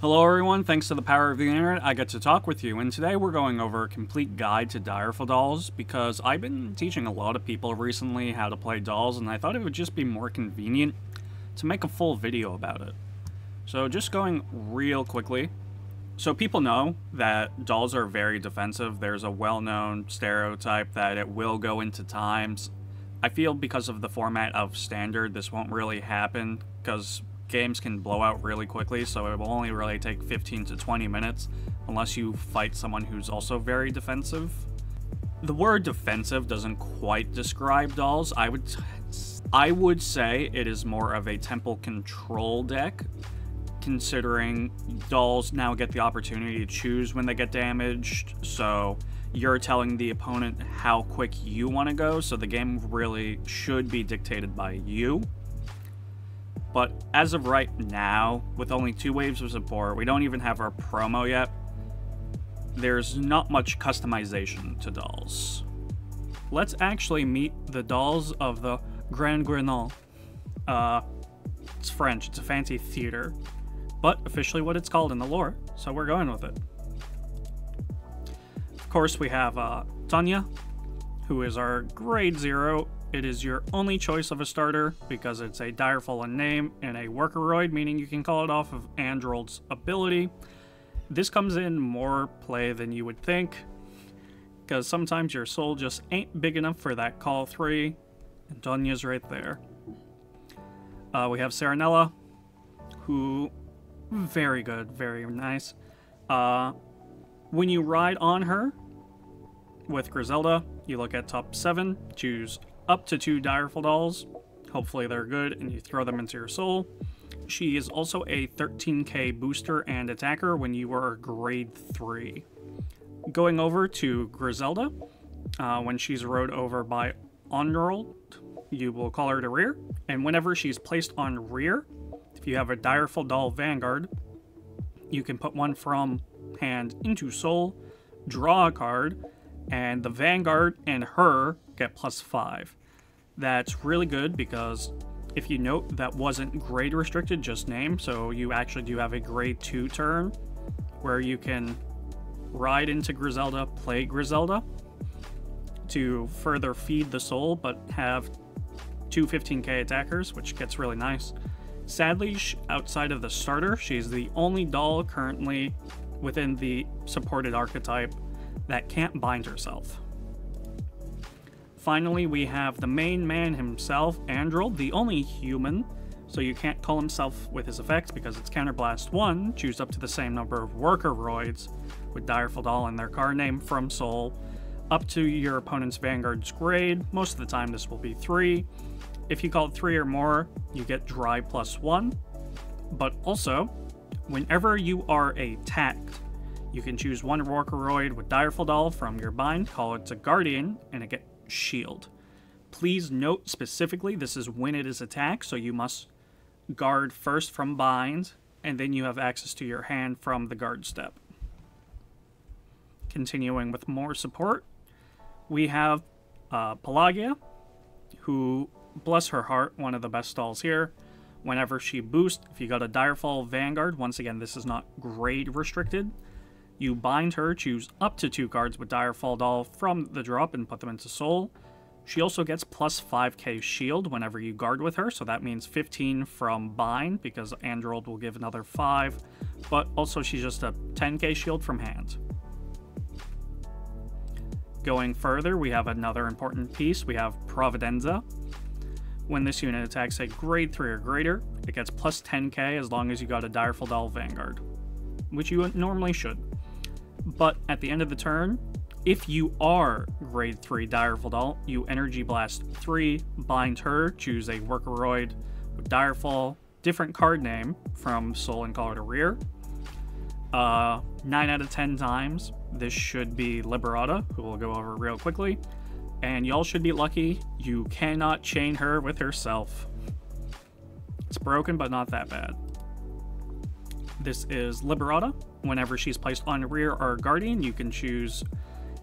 Hello everyone, thanks to the power of the internet, I get to talk with you, and today we're going over a complete guide to Direful Dolls, because I've been teaching a lot of people recently how to play dolls, and I thought it would just be more convenient to make a full video about it. So just going real quickly, so people know that dolls are very defensive. There's a well-known stereotype that it will go into times. I feel because of the format of standard, this won't really happen, because games can blow out really quickly, so it will only really take 15 to 20 minutes unless you fight someone who's also very defensive. The word defensive doesn't quite describe dolls. I would say it is more of a tempo control deck, considering dolls now get the opportunity to choose when they get damaged, so you're telling the opponent how quick you want to go, so the game really should be dictated by you. But as of right now, with only 2 waves of support, we don't even have our promo yet, there's not much customization to dolls. Let's actually meet the dolls of the Grand Grenal. It's French, it's a fancy theater, but officially what it's called in the lore, so we're going with it. Of course, we have Tanya, who is our grade 0. It is your only choice of a starter because it's a Direful in name and a Workeroid, meaning you can call it off of Androld's ability. This comes in more play than you would think, because sometimes your soul just ain't big enough for that call 3, and Tanya's right there. We have Serenella, who, very good, very nice. When you ride on her with Griselda, you look at top 7, choose up to 2 Direful dolls. Hopefully they're good, and you throw them into your soul. She is also a 13k booster and attacker when you are grade 3. Going over to Griselda, when she's rode over by Androld, you will call her to rear, and whenever she's placed on rear, if you have a Direful Doll Vanguard, you can put one from hand into soul, draw a card, and the Vanguard and her get +5. That's really good because if you note, that wasn't grade restricted, just name, so you actually do have a grade 2 turn where you can ride into Griselda, play Griselda to further feed the soul, but have 2 15k attackers, which gets really nice. Sadly, outside of the starter, she's the only doll currently within the supported archetype that can't bind herself. Finally, we have the main man himself, Androld, the only human, so you can't call himself with his effects because it's Counterblast 1, choose up to the same number of Workeroids with Direful Doll and their card name from soul, up to your opponent's Vanguard's grade. Most of the time this will be 3. If you call it 3 or more, you get Dry +1, but also, whenever you are attacked, you can choose 1 Workeroid with Direful Doll from your bind, call it to Guardian, and it gets shield. Please note specifically this is when it is attacked, so you must guard first from bind, and then you have access to your hand from the guard step. Continuing with more support, we have Pelagia, who, bless her heart, one of the best dolls here. Whenever she boosts, if you got a Direful Vanguard, once again this is not grade restricted, you bind her, choose up to 2 cards with Direful Doll from the drop and put them into soul. She also gets +5k shield whenever you guard with her, so that means 15 from bind, because Androld will give another 5, but also she's just a 10k shield from hand. Going further, we have another important piece. We have Providenza. When this unit attacks a grade 3 or greater, it gets +10k as long as you got a Direful Doll Vanguard, which you normally should. But at the end of the turn, if you are grade 3 Direful Doll, you Energy Blast 3, bind her, choose a Workeroid with Direful, different card name from soul and call her to rear. 9 out of 10 times, this should be Liberata, who we'll go over real quickly. And y'all should be lucky you cannot chain her with herself. It's broken, but not that bad. This is Liberata. Whenever she's placed on rear or guardian, you can choose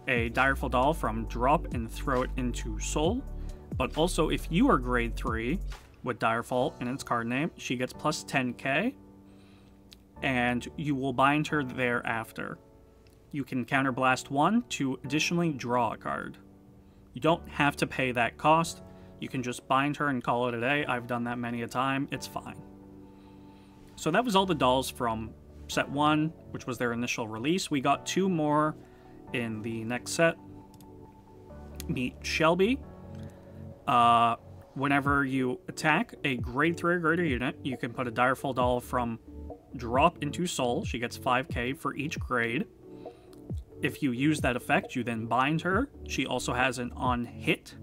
a Direful Doll from drop and throw it into soul. But also, if you are grade 3 with Direful in its card name, she gets +10k. and you will bind her thereafter. You can counterblast 1 to additionally draw a card. You don't have to pay that cost. You can just bind her and call it a day. I've done that many a time. It's fine. So that was all the dolls from set 1, which was their initial release. We got 2 more in the next set. Meet Shelby. Whenever you attack a grade 3 or greater unit, you can put a Direful Doll from drop into soul. She gets 5k for each grade. If you use that effect, you then bind her. She also has an on hit,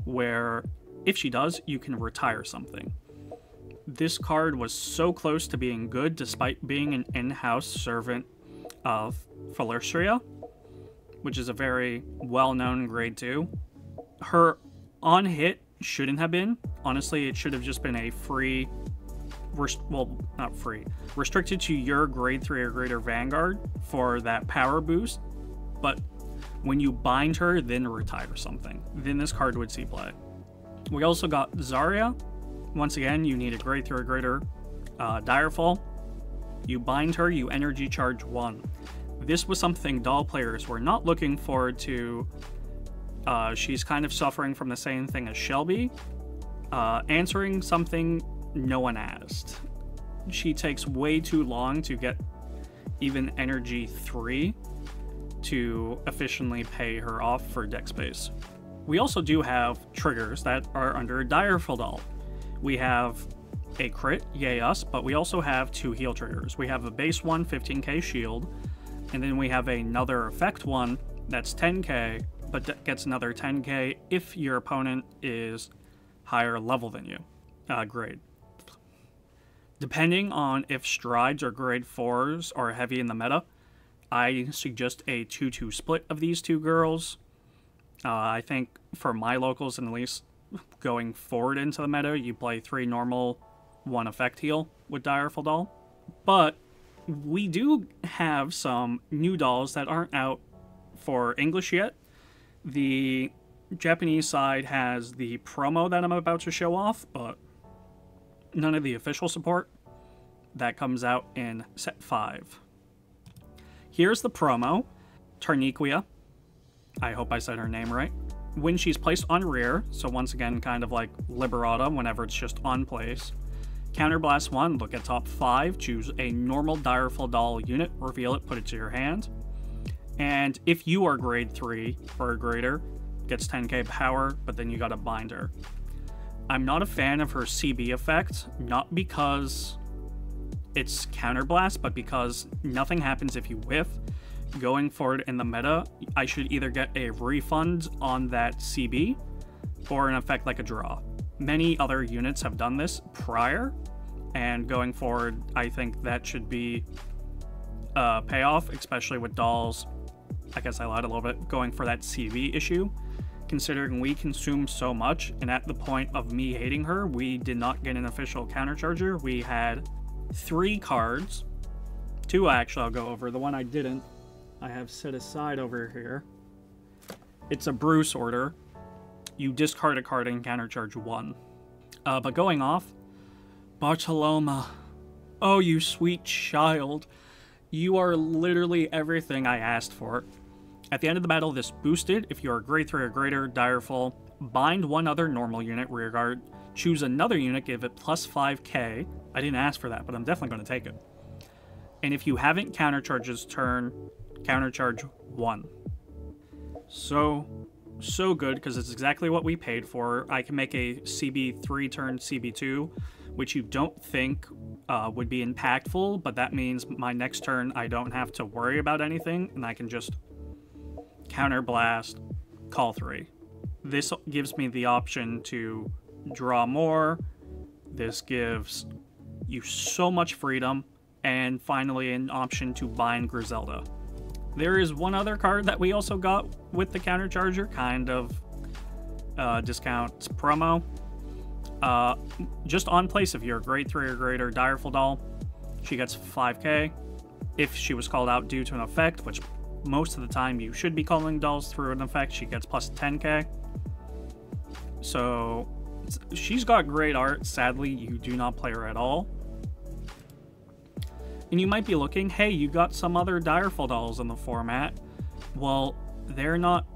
where if she does, you can retire something. This card was so close to being good despite being an in-house servant of Felistria, which is a very well-known grade 2. Her on hit shouldn't have been. Honestly, it should have just been a free, well, not free, restricted to your grade 3 or greater Vanguard for that power boost. But when you bind her, then retire something, then this card would see play. We also got Zarya. Once again, you need a grade 3 or greater Direful. You bind her, you energy charge 1. This was something doll players were not looking forward to. She's kind of suffering from the same thing as Shelby, answering something no one asked. She takes way too long to get even energy 3 to efficiently pay her off for deck space. We also do have triggers that are under Direful Doll. We have a crit, yay us, but we also have 2 heal triggers. We have a base one, 15k shield, and then we have another effect one that's 10k, but gets another 10k if your opponent is higher level than you, grade. Depending on if strides or grade 4s are heavy in the meta, I suggest a 2-2 split of these 2 girls. I think for my locals, and at least going forward into the meta, you play 3 normal, 1 effect heal with Direful Doll. But we do have some new dolls that aren't out for English yet. The Japanese side has the promo that I'm about to show off, but none of the official support. That comes out in set 5. Here's the promo. Tarniquia. I hope I said her name right. When she's placed on rear, so once again kind of like Liberata whenever it's just on place. Counterblast 1, look at top 5, choose a normal Direful Doll unit, reveal it, put it to your hand. And if you are grade 3 or greater, gets 10k power, but then you gotta bind her. I'm not a fan of her CB effect, not because it's counterblast, but because nothing happens if you whiff. Going forward in the meta, I should either get a refund on that CB or an effect like a draw. Many other units have done this prior, and going forward, I think that should be a payoff, especially with dolls. I guess I lied a little bit, going for that CB issue, considering we consume so much, and at the point of me hating her, we did not get an official countercharger. We had 3 cards, 2 actually I'll go over, the one I didn't, I have set aside over here. It's a Bruce order. You discard a card and countercharge 1. But going off, Bartoloma. Oh, you sweet child. You are literally everything I asked for. At the end of the battle, this boosted. If you are grade 3 or greater, Direful, bind 1 other normal unit, rearguard, choose another unit, give it plus 5k. I didn't ask for that, but I'm definitely going to take it. And if you haven't countercharges turn, countercharge 1. So good, because it's exactly what we paid for. I can make a CB3 turn CB2, which you don't think would be impactful, but that means my next turn I don't have to worry about anything, and I can just counterblast, call 3. This gives me the option to draw more. This gives you so much freedom, and finally an option to bind Griselda. There is one other card that we also got with the countercharger, kind of discounts promo. Just on place, if you're a grade 3 or greater Direful Doll, she gets 5k. If she was called out due to an effect, which most of the time you should be calling dolls through an effect, she gets plus 10k. So she's got great art. Sadly, you do not play her at all. And you might be looking, hey, you got some other Direful dolls in the format. Well, they're not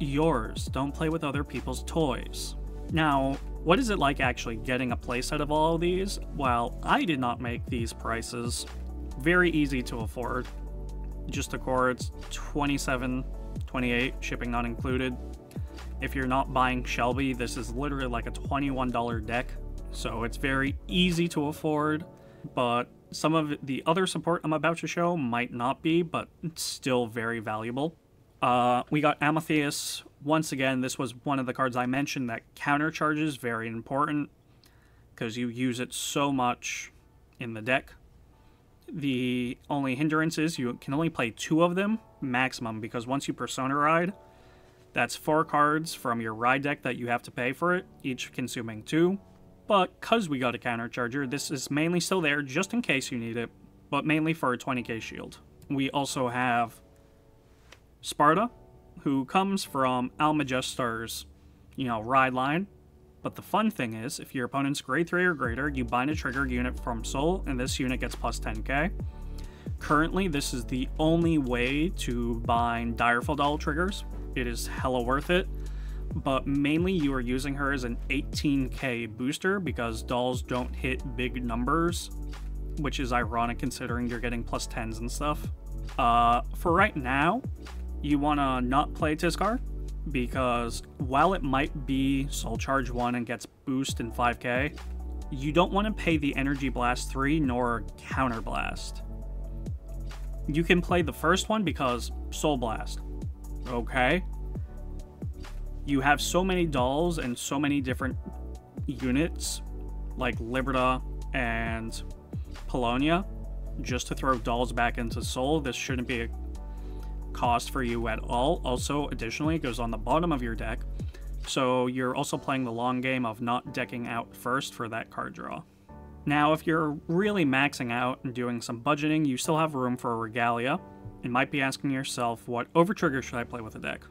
yours. Don't play with other people's toys. Now, what is it like actually getting a playset of all of these? Well, I did not make these prices. Very easy to afford. Just the cords, $27, $28, shipping not included. If you're not buying Shelby, this is literally like a $21 deck. So it's very easy to afford, but some of the other support I'm about to show might not be, but it's still very valuable. We got Amethyst. Once again, this was one of the cards I mentioned that counter charges, very important, because you use it so much in the deck. The only hindrance is you can only play 2 of them, maximum, because once you Persona Ride, that's 4 cards from your ride deck that you have to pay for it, each consuming 2. But because we got a counter charger, this is mainly still there just in case you need it, but mainly for a 20k shield. We also have Sparta, who comes from Almagestar's, ride line. But the fun thing is, if your opponent's grade 3 or greater, you bind a trigger unit from Soul, and this unit gets plus 10k. Currently, this is the only way to bind Direful Doll triggers. It is hella worth it. But mainly you are using her as an 18k booster because dolls don't hit big numbers, which is ironic considering you're getting plus 10s and stuff. For right now, you want to not play Tizcar because while it might be Soul Charge 1 and gets boost in 5k, you don't want to pay the Energy Blast 3 nor Counter Blast. You can play the first one because Soul Blast. Okay. You have so many dolls and so many different units, like Liberta and Polonia, just to throw dolls back into Soul. This shouldn't be a cost for you at all. Also, additionally, it goes on the bottom of your deck, so you're also playing the long game of not decking out first for that card draw. Now, if you're really maxing out and doing some budgeting, you still have room for a Regalia, and might be asking yourself, what overtrigger should I play with the deck?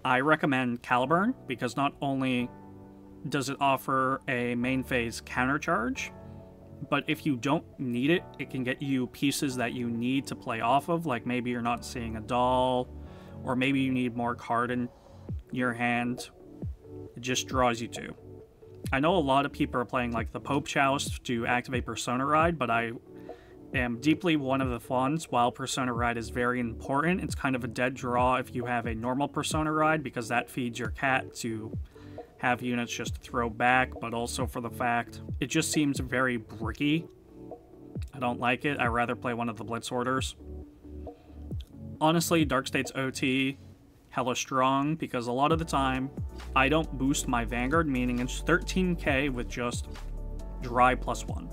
I recommend Caliburn, because not only does it offer a main phase counter charge, but if you don't need it, it can get you pieces that you need to play off of, like maybe you're not seeing a doll, or maybe you need more card in your hand. It just draws you to. I know a lot of people are playing like the Pope Chalice to activate Persona Ride, but I am deeply one of the ones. While Persona Ride is very important, it's kind of a dead draw if you have a normal Persona Ride, because that feeds your cat to have units just throw back, but also for the fact it just seems very bricky. I don't like it. I'd rather play one of the Blitz Orders. Honestly, Dark State's OT hella strong, because a lot of the time I don't boost my Vanguard, meaning it's 13k with just dry +1.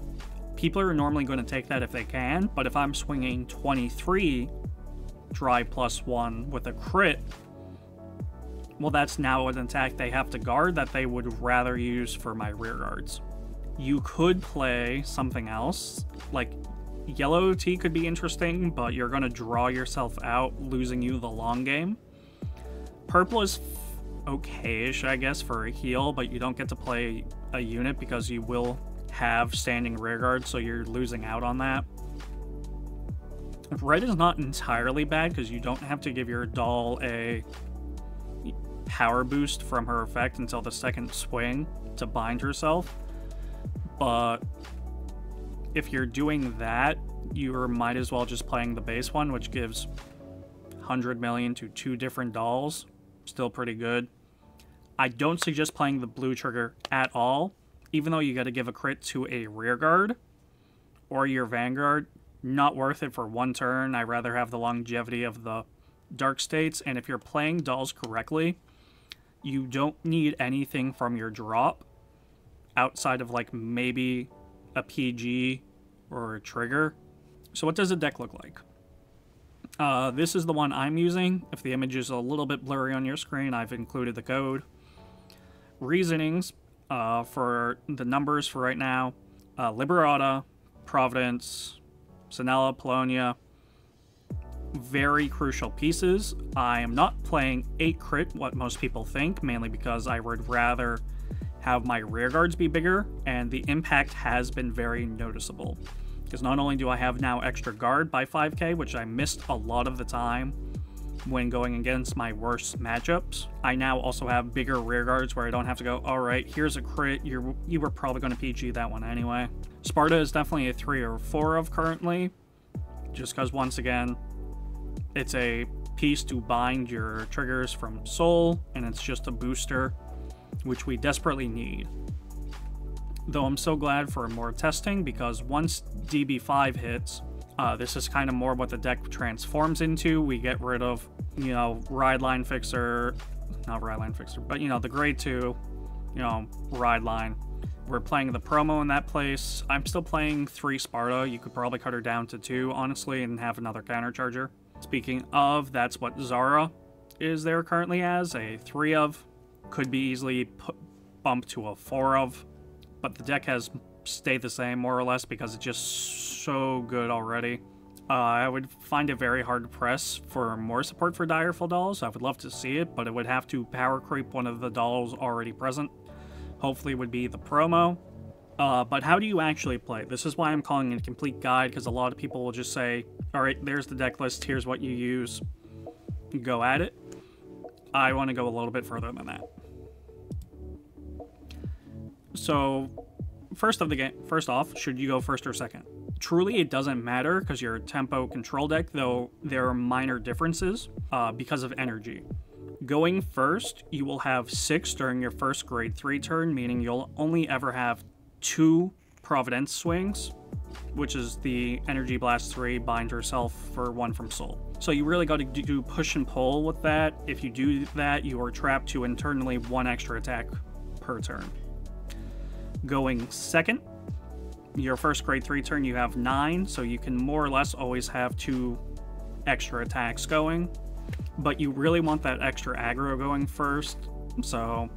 People are normally going to take that if they can, but if I'm swinging 23 dry +1 with a crit, well, that's now an attack they have to guard that they would rather use for my rear guards. You could play something else, like Yellow OT could be interesting, but you're going to draw yourself out, losing you the long game. Purple is okay-ish, I guess, for a heal, but you don't get to play a unit because you will have standing rear guard, so you're losing out on that. Red is not entirely bad because you don't have to give your doll a power boost from her effect until the second swing to bind herself, but if you're doing that, you might as well just playing the base one, which gives 100 million to 2 different dolls. Still pretty good. I don't suggest playing the blue trigger at all, even though you got to give a crit to a rear guard or your Vanguard. Not worth it for one turn. I'd rather have the longevity of the Dark States, and if you're playing dolls correctly, you don't need anything from your drop outside of like maybe a PG or a trigger. So what does the deck look like? This is the one I'm using. If the image is a little bit blurry on your screen, I've included the code. Reasonings for the numbers for right now: Liberata, Providence, Sinella, Polonia. Very crucial pieces. I am not playing 8 crit, what most people think, mainly because I would rather have my rear guards be bigger, and the impact has been very noticeable. Because not only do I have now extra guard by 5k, which I missed a lot of the time when going against my worst matchups, I now also have bigger rear guards where I don't have to go, alright, here's a crit, you were probably going to PG that one anyway. Sparta is definitely a 3 or 4 of currently, just because once again, it's a piece to bind your triggers from Soul, and it's just a booster, which we desperately need. Though I'm so glad for more testing, because once DB5 hits, this is kind of more what the deck transforms into. We get rid of, you know, Ride Line Fixer, not Ride Line Fixer, but, you know, the grade 2, you know, Ride Line. We're playing the promo in that place. I'm still playing 3 Sparta. You could probably cut her down to 2, honestly, and have another countercharger. Speaking of, that's what Zara is there currently as, a 3 of. Could be easily bumped to a 4 of, but the deck has stayed the same, more or less, because it's just so good already. I would find it very hard to press for more support for Direful Dolls. I would love to see it, but it would have to power creep one of the dolls already present. Hopefully it would be the promo. But how do you actually play? This is why I'm calling it a complete guide, because a lot of people will just say, alright, there's the deck list, here's what you use. Go at it. I want to go a little bit further than that. So, first off, should you go first or second? Truly, it doesn't matter because you're a tempo control deck, though there are minor differences because of energy. Going first, you will have 6 during your first grade 3 turn, meaning you'll only ever have 2 Providence swings, which is the Energy Blast 3, bind herself for 1 from Soul. So you really got to do push and pull with that. If you do that, you are trapped to internally 1 extra attack per turn. Going second, your first grade 3 turn, you have 9, so you can more or less always have 2 extra attacks going. But you really want that extra aggro going first, so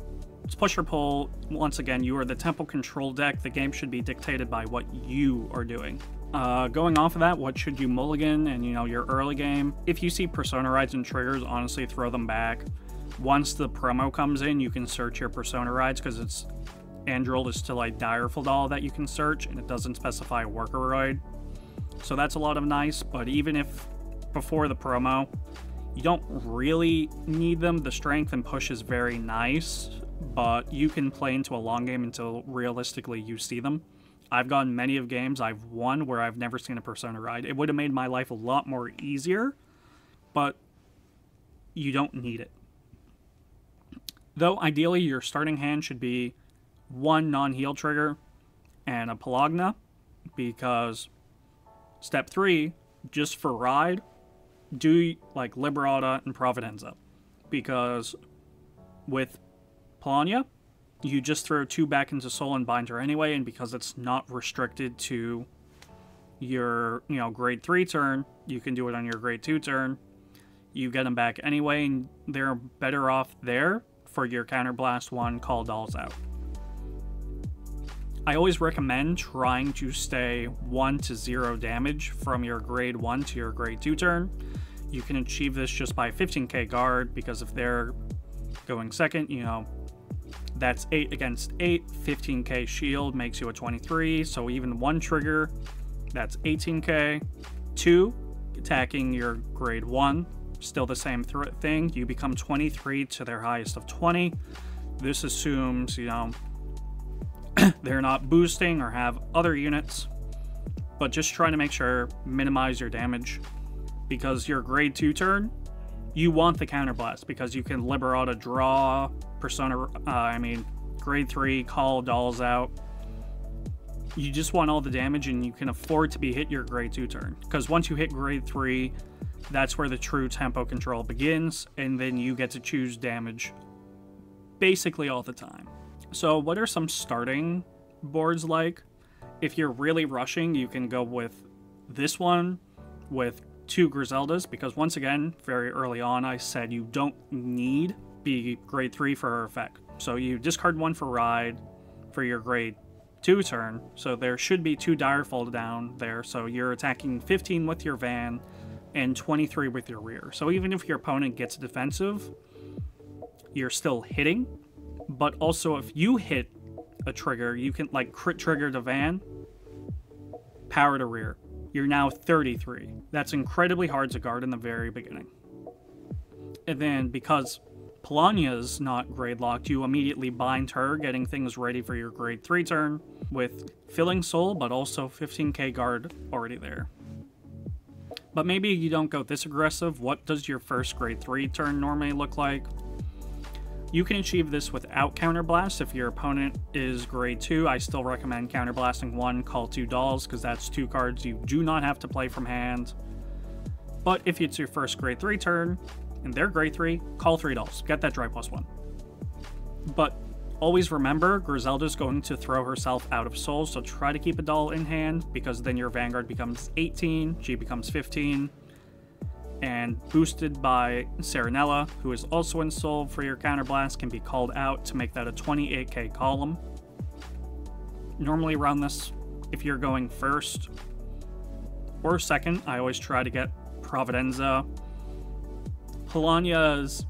it's push or pull. Once again, you are the tempo control deck. The game should be dictated by what you are doing. Going off of that, what should you mulligan and, you know, your early game? If you see Persona Rides and triggers, honestly, throw them back. Once the promo comes in, you can search your Persona Rides, because it's Androld is still a Direful Doll that you can search, and it doesn't specify a Workeroid. So that's a lot of nice, but even if before the promo, you don't really need them. The strength and push is very nice, but you can play into a long game until realistically you see them. I've gotten many of games I've won where I've never seen a Persona Ride. It would have made my life a lot more easier, but you don't need it. Though ideally your starting hand should be 1 non-heal trigger and a Pelagna, because step 3, just for ride, do like Liberata and Providenza, because with Polania, you just throw 2 back into Soul and bind her anyway, and because it's not restricted to your, you know, grade 3 turn, you can do it on your grade 2 turn. You get them back anyway, and they're better off there for your Counterblast 1, call dolls out. I always recommend trying to stay 1 to 0 damage from your grade 1 to your grade 2 turn. You can achieve this just by 15k guard, because if they're going second, you know, that's 8 against 8, 15k shield makes you a 23, so even 1 trigger, that's 18k. 2, attacking your grade 1, still the same thing, you become 23 to their highest of 20. This assumes, you know, they're not boosting or have other units, but just trying to make sure, minimize your damage, because your grade 2 turn, you want the counterblast, because you can Liberata, draw, grade 3, call dolls out. You just want all the damage, and you can afford to be hit your grade 2 turn, because once you hit grade 3, that's where the true tempo control begins, and then you get to choose damage basically all the time. So what are some starting boards like? If you're really rushing, you can go with this one with 2 Griseldas, because once again, very early on, I said you don't need be grade 3 for her effect. So you discard 1 for ride for your grade 2 turn, so there should be 2 Direful down there, so you're attacking 15 with your van and 23 with your rear. So even if your opponent gets defensive, you're still hitting. But also, if you hit a trigger, you can like crit trigger the van, power to rear. You're now 33. That's incredibly hard to guard in the very beginning. And then, because Polonia's not grade locked, you immediately bind her, getting things ready for your grade 3 turn, with filling soul, but also 15k guard already there. But maybe you don't go this aggressive. What does your first grade 3 turn normally look like? You can achieve this without counterblast. If your opponent is grade 2, I still recommend counterblasting 1, call 2 dolls, because that's 2 cards you do not have to play from hand. But if it's your first grade 3 turn, and they're grade 3, call 3 dolls. Get that dry +1. But always remember, Griselda's going to throw herself out of soul, so try to keep a doll in hand, because then your Vanguard becomes 18, she becomes 15, and boosted by Serenella, who is also in soul for your counterblast, can be called out to make that a 28k column. Normally around this, if you're going first or second, I always try to get Providenza. Polonia's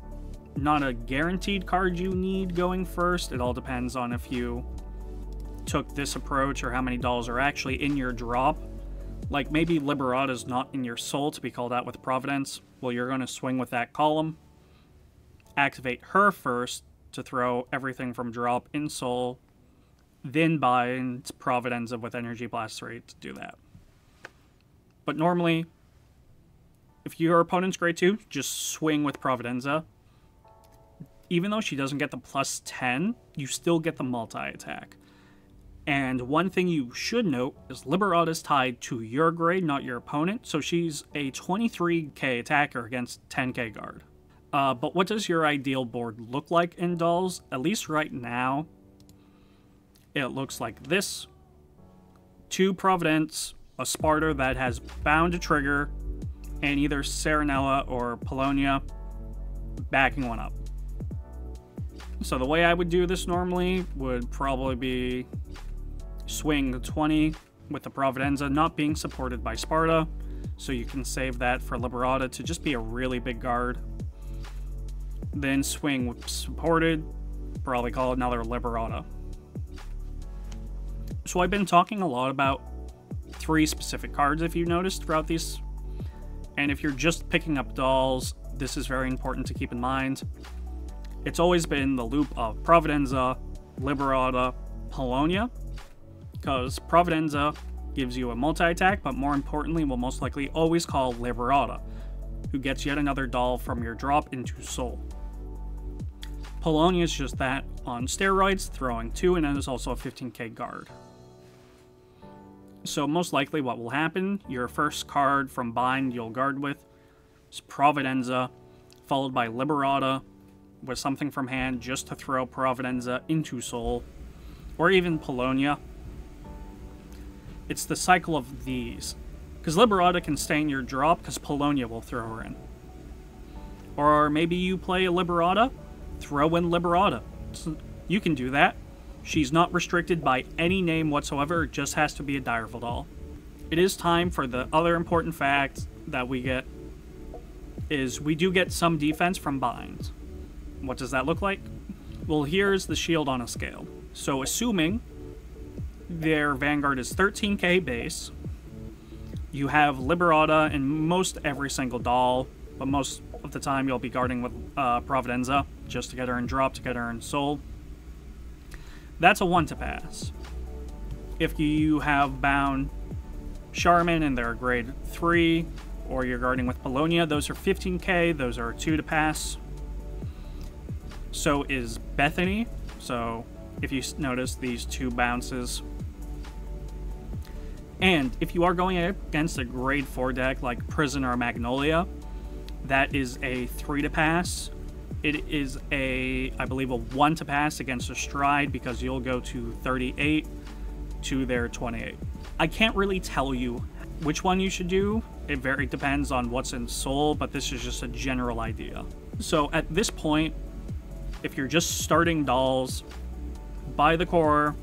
not a guaranteed card you need going first. It all depends on if you took this approach or how many dolls are actually in your drop. Like maybe Liberata's not in your soul to be called out with Providence. Well, you're going to swing with that column. Activate her first to throw everything from drop in soul. Then bind Providenza with Energy Blast 3 to do that. But normally, if your opponent's grade 2, just swing with Providenza. Even though she doesn't get the +10, you still get the multi-attack. And one thing you should note is Liberata's tied to your grade, not your opponent, so she's a 23k attacker against 10k guard. But what does your ideal board look like in dolls? At least right now, it looks like this. 2 Providence, a Sparta that has bound to trigger, and either Serenella or Polonia backing one up. So the way I would do this normally would probably be swing the 20 with the Providenza not being supported by Sparta, so you can save that for Liberata to just be a really big guard. Then swing with supported, probably call it another Liberata. So I've been talking a lot about 3 specific cards, if you noticed, throughout these. And if you're just picking up dolls, this is very important to keep in mind. It's always been the loop of Providenza, Liberata, Polonia, because Providenza gives you a multi-attack, but more importantly will most likely always call Liberata, who gets yet another doll from your drop into soul. Polonia is just that on steroids, throwing 2, and then there's also a 15k guard. So most likely what will happen, your first card from bind you'll guard with is Providenza, followed by Liberata, with something from hand just to throw Providenza into soul, or even Polonia. It's the cycle of these, because Liberata can stay in your drop because Polonia will throw her in. Or maybe you play a Liberata, throw in Liberata. You can do that. She's not restricted by any name whatsoever, it just has to be a Direful doll. It is time for the other important fact that we get, is we do get some defense from binds. What does that look like? Well, here's the shield on a scale. So assuming their Vanguard is 13k base, you have Liberata in most every single doll, but most of the time you'll be guarding with Providenza, just to get her in drop, to get her in soul. That's a 1 to pass. If you have bound Charmin and they're grade 3, or you're guarding with Polonia, those are 15k, those are 2 to pass. So is Bethany, so if you notice these 2 bounces. And if you are going against a grade 4 deck like Prison or Magnolia, that is a 3 to pass. It is I believe, a 1 to pass against a Stride because you'll go to 38 to their 28. I can't really tell you which one you should do. It very depends on what's in soul, but this is just a general idea. So at this point, if you're just starting dolls, buy the core,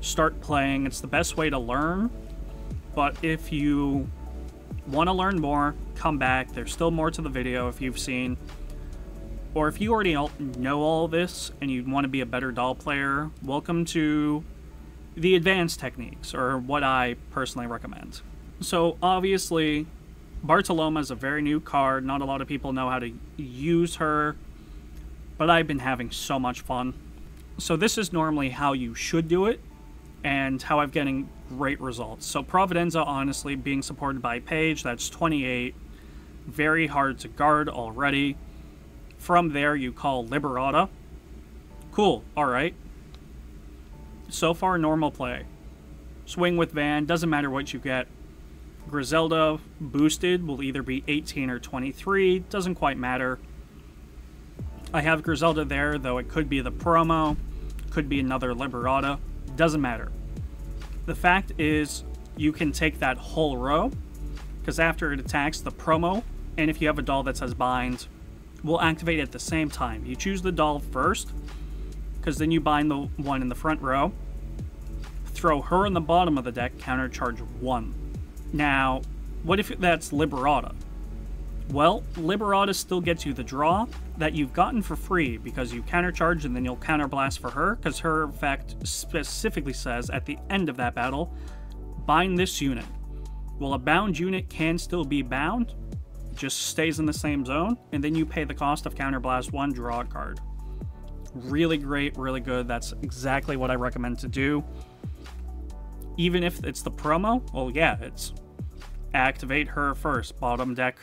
start playing. It's the best way to learn. But if you want to learn more, come back. There's still more to the video if you've seen. Or if you already know all this and you want to be a better doll player, welcome to the advanced techniques, or what I personally recommend. So obviously, Bartoloma is a very new card. Not a lot of people know how to use her, but I've been having so much fun. So this is normally how you should do it, and how I'm getting great results. So Providenza, honestly, being supported by Paige, that's 28. Very hard to guard already. From there, you call Liberata. Cool, alright. So far, normal play. Swing with Van, doesn't matter what you get. Griselda, boosted, will either be 18 or 23, doesn't quite matter. I have Griselda there, though it could be the promo, could be another Liberata, doesn't matter. The fact is, you can take that whole row, because after it attacks the promo, and if you have a doll that says bind, will activate at the same time. You choose the doll first, because then you bind the one in the front row, throw her in the bottom of the deck, counter charge 1. Now, what if that's Liberata? Well, Liberata still gets you the draw that you've gotten for free because you countercharge and then you'll counterblast for her, because her effect specifically says at the end of that battle, bind this unit. Well, a bound unit can still be bound, it just stays in the same zone, and then you pay the cost of counterblast 1, draw a card. Really great, really good. That's exactly what I recommend to do. Even if it's the promo, well, yeah, it's activate her first, bottom deck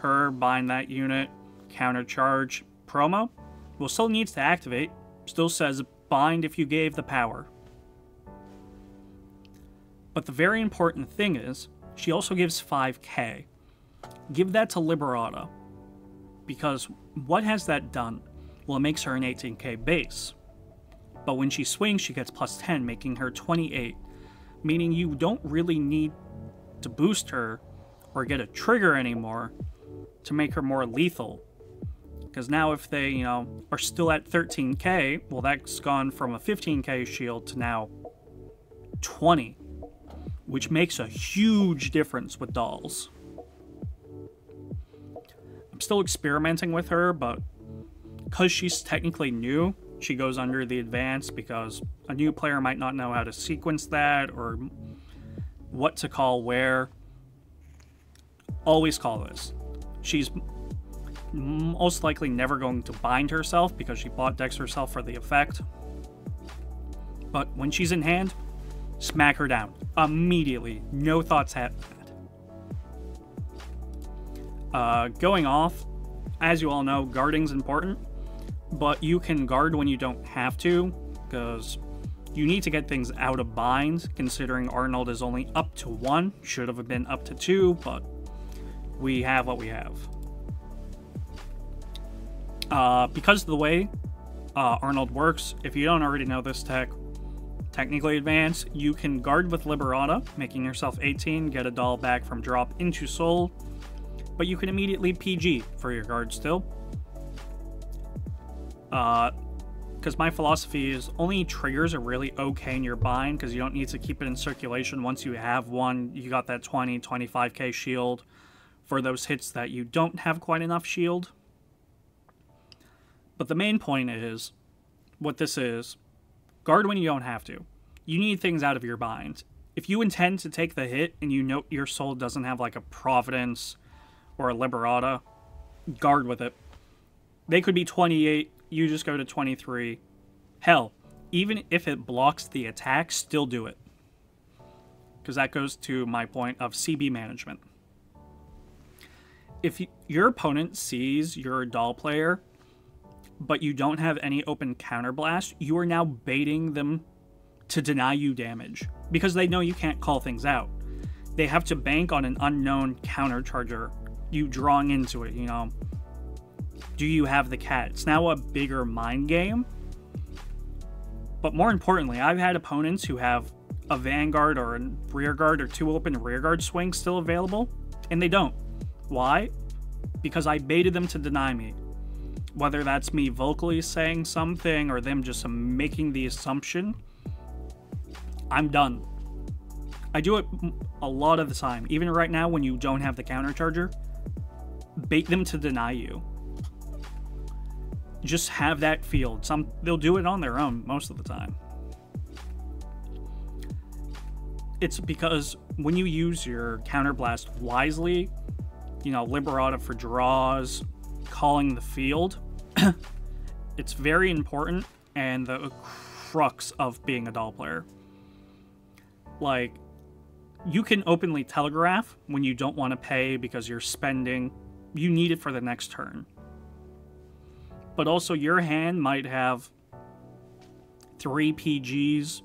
her, bind that unit, countercharge, promo. Well, still needs to activate, still says bind if you gave the power. But the very important thing is, she also gives 5k. Give that to Liberata, because what has that done? Well, it makes her an 18k base. But when she swings, she gets plus 10, making her 28. Meaning you don't really need to boost her or get a trigger anymore to make her more lethal. Because now if they, you know, are still at 13k, well, that's gone from a 15k shield to now 20, which makes a huge difference with dolls. I'm still experimenting with her, but because she's technically new, she goes under the advanced, because a new player might not know how to sequence that or what to call where. Always call this. She's most likely never going to bind herself because she bought decks herself for the effect. But when she's in hand, smack her down immediately. No thoughts had that. Going off, as you all know, guarding's important. But you can guard when you don't have to, because you need to get things out of bind, considering Arnold is only up to 1. Should have been up to 2, but we have what we have. Because of the way Arnold works, if you don't already know this tech, technically advanced, you can guard with Liberata, making yourself 18, get a doll back from drop into soul, but you can immediately PG for your guard still. Because my philosophy is only triggers are really okay in your bind, because you don't need to keep it in circulation. Once you have one, you got that 20, 25k shield for those hits that you don't have quite enough shield. But the main point is, what this is, guard when you don't have to. You need things out of your bind. If you intend to take the hit and you know your soul doesn't have like a Providence or a Liberata, guard with it. They could be 28, you just go to 23. Hell, even if it blocks the attack, still do it. Because that goes to my point of CB management. If your opponent sees you're a doll player, but you don't have any open counterblast, you are now baiting them to deny you damage. Because they know you can't call things out. They have to bank on an unknown countercharger, you drawing into it, you know. Do you have the cat? It's now a bigger mind game. But more importantly, I've had opponents who have a Vanguard or a rear guard or 2 open rear guard swings still available, and they don't. Why? Because I baited them to deny me. Whether that's me vocally saying something or them just making the assumption, I'm done. I do it a lot of the time. Even right now when you don't have the countercharger, bait them to deny you. Just have that field. They'll do it on their own most of the time. It's because when you use your counterblast wisely, you know, Liberata for draws, calling the field, it's very important and the crux of being a doll player. Like, you can openly telegraph when you don't want to pay because you're spending, you need it for the next turn. But also your hand might have 3 PGs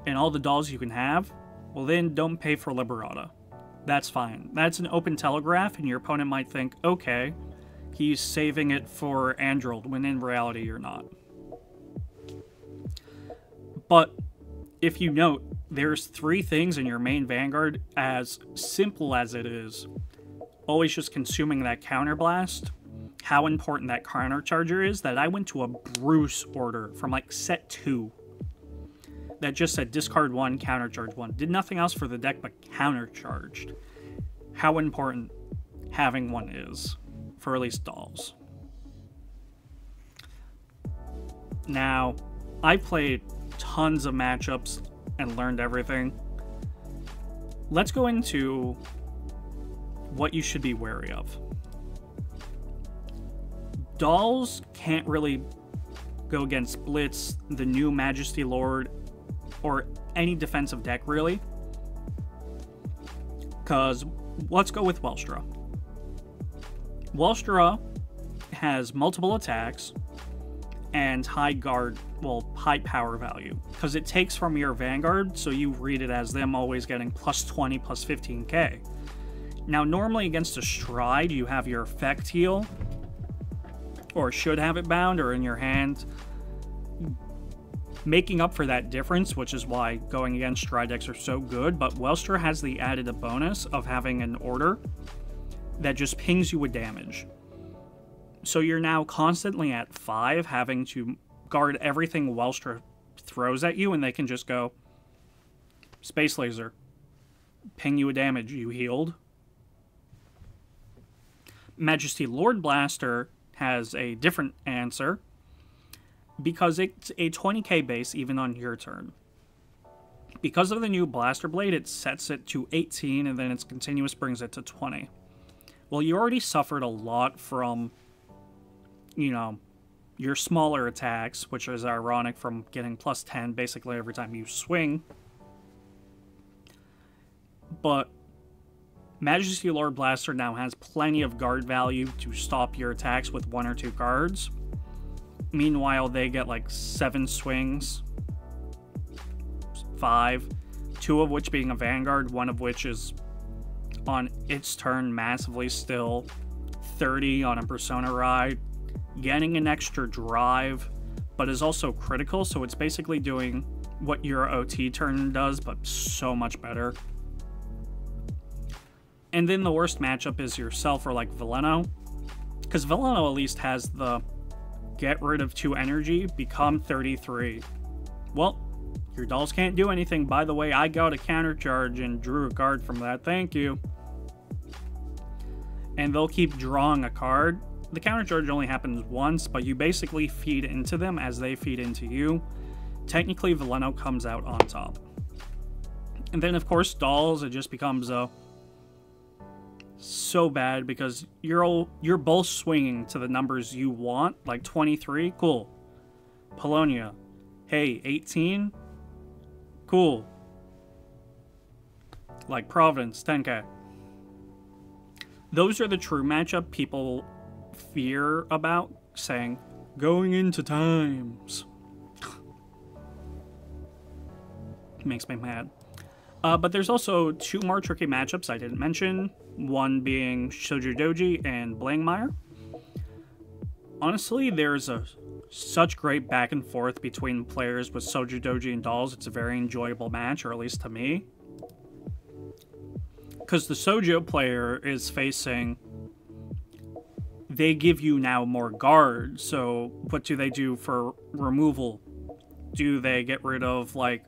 and all the dolls you can have. Well, then don't pay for Liberata. That's fine. That's an open telegraph, and your opponent might think, okay, he's saving it for Androld, when in reality you're not. But if you note, there's 3 things in your main Vanguard, as simple as it is. Always just consuming that counterblast, how important that counter charger is, that I went to a Bruce order from like set 2 that just said discard 1, countercharge 1. Did nothing else for the deck but countercharged. How important having one is for at least dolls. Now, I played tons of matchups and learned everything. Let's go into what you should be wary of. Dolls can't really go against Blitz, the new Majesty Lord, or any defensive deck, really. Because, let's go with Welstra. Welstra has multiple attacks and high guard, well, high power value. Because it takes from your Vanguard, so you read it as them always getting plus 20, plus 15k. Now, normally against a Stride, you have your effect heal, or should have it bound, or in your hand, making up for that difference, which is why going against Stride decks are so good. But Welstra has the added bonus of having an order that just pings you with damage. So you're now constantly at 5, having to guard everything Welstra throws at you, and they can just go, Space Laser, ping you with damage, you healed. Majesty Lord Blaster has a different answer, because it's a 20k base even on your turn. Because of the new Blaster Blade, it sets it to 18, and then its continuous brings it to 20. Well, you already suffered a lot from, you know, your smaller attacks, which is ironic from getting plus 10 basically every time you swing. But Majesty Lord Blaster now has plenty of guard value to stop your attacks with 1 or 2 cards. Meanwhile, they get like 7 swings, 5, 2 of which being a Vanguard, 1 of which is on its turn massively still, 30 on a Persona ride, getting an extra drive, but is also critical, so it's basically doing what your OT turn does, but so much better. And then the worst matchup is yourself or like Veleno, because Veleno at least has the get rid of 2 energy, become 33. Well, your dolls can't do anything. By the way, I got a counter charge and drew a card from that. Thank you. And they'll keep drawing a card. The counter charge only happens once, but you basically feed into them as they feed into you. Technically, Veleno comes out on top. And then, of course, dolls, it just becomes so bad because you're both swinging to the numbers you want, like 23, cool. Polonia, hey, 18, cool. Like Providence, 10k. Those are the true matchup people fear about, saying, going into times. Makes me mad. But there's also 2 more tricky matchups I didn't mention, one being Shoujo Doji and Blangmire. Honestly, there's such great back and forth between players with Shoujo Doji and dolls. It's a very enjoyable match, or at least to me. Because the Shoujo player is facing, they give you now more guard, so what do they do for removal? Do they get rid of, like,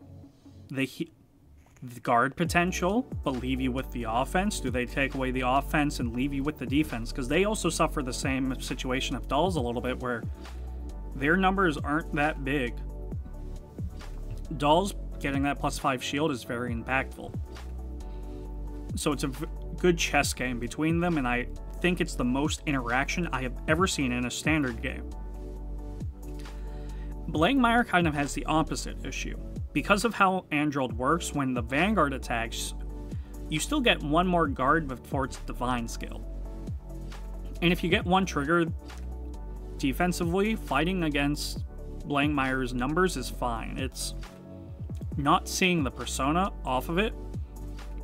the guard potential, but leave you with the offense? Do they take away the offense and leave you with the defense? Because they also suffer the same situation of dolls a little bit, where their numbers aren't that big. Dolls getting that +5 shield is very impactful. So it's a good chess game between them, and I think it's the most interaction I have ever seen in a standard game. Blankmeyer kind of has the opposite issue. Because of how Androld works, when the Vanguard attacks, you still get one more guard before its divine skill. And if you get one trigger defensively, fighting against Blankmeyer's numbers is fine. It's not seeing the persona off of it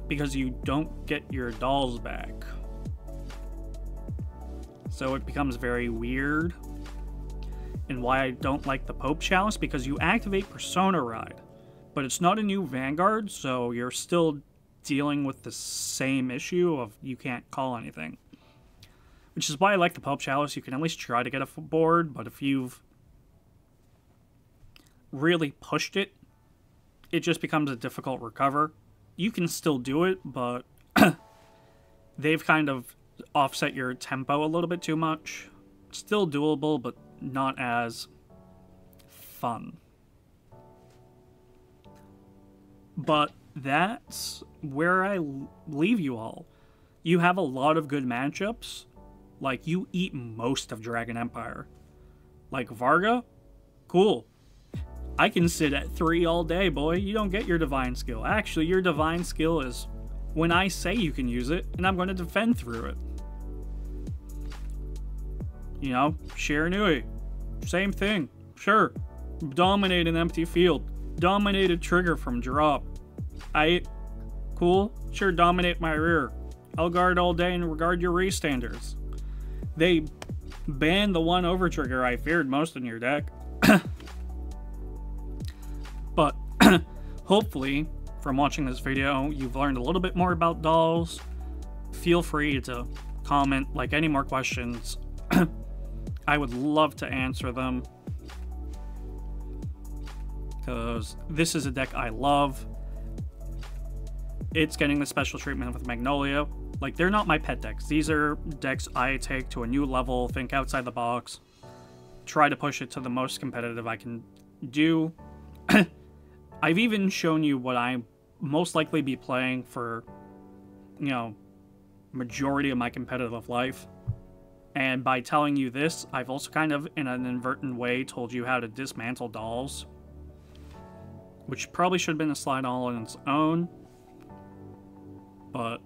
because you don't get your dolls back. So it becomes very weird. And why I don't like the Pope Chalice, because you activate Persona Ride, but it's not a new Vanguard, so you're still dealing with the same issue of you can't call anything. Which is why I like the Pope Chalice. You can at least try to get a board, but if you've really pushed it, it just becomes a difficult recover. You can still do it, but they've kind of offset your tempo a little bit too much. Still doable, but not as fun. But that's where I leave you all. You have a lot of good matchups. Like, you eat most of Dragon Empire. Like, Varga? Cool. I can sit at 3 all day, boy. You don't get your divine skill. Actually, your divine skill is when I say you can use it, and I'm going to defend through it. You know, Shiranui, same thing. Sure, dominate an empty field. Dominate a trigger from drop. Cool. Sure, dominate my rear. I'll guard all day and regard your re-standers. They banned the one over trigger I feared most in your deck. But hopefully, from watching this video, you've learned a little bit more about dolls. Feel free to comment, like, any more questions. I would love to answer them, because this is a deck I love. It's getting the special treatment with Magnolia. Like, they're not my pet decks. These are decks I take to a new level, think outside the box, try to push it to the most competitive I can do. I've even shown you what I most likely be playing for, you know, majority of my competitive life. And by telling you this, I've also kind of, in an inadvertent way, told you how to dismantle dolls. Which probably should have been a slide all on its own. But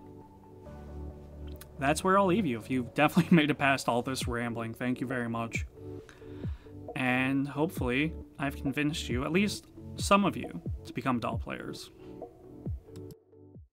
that's where I'll leave you. If you've definitely made it past all this rambling, thank you very much. And hopefully, I've convinced you, at least some of you, to become doll players.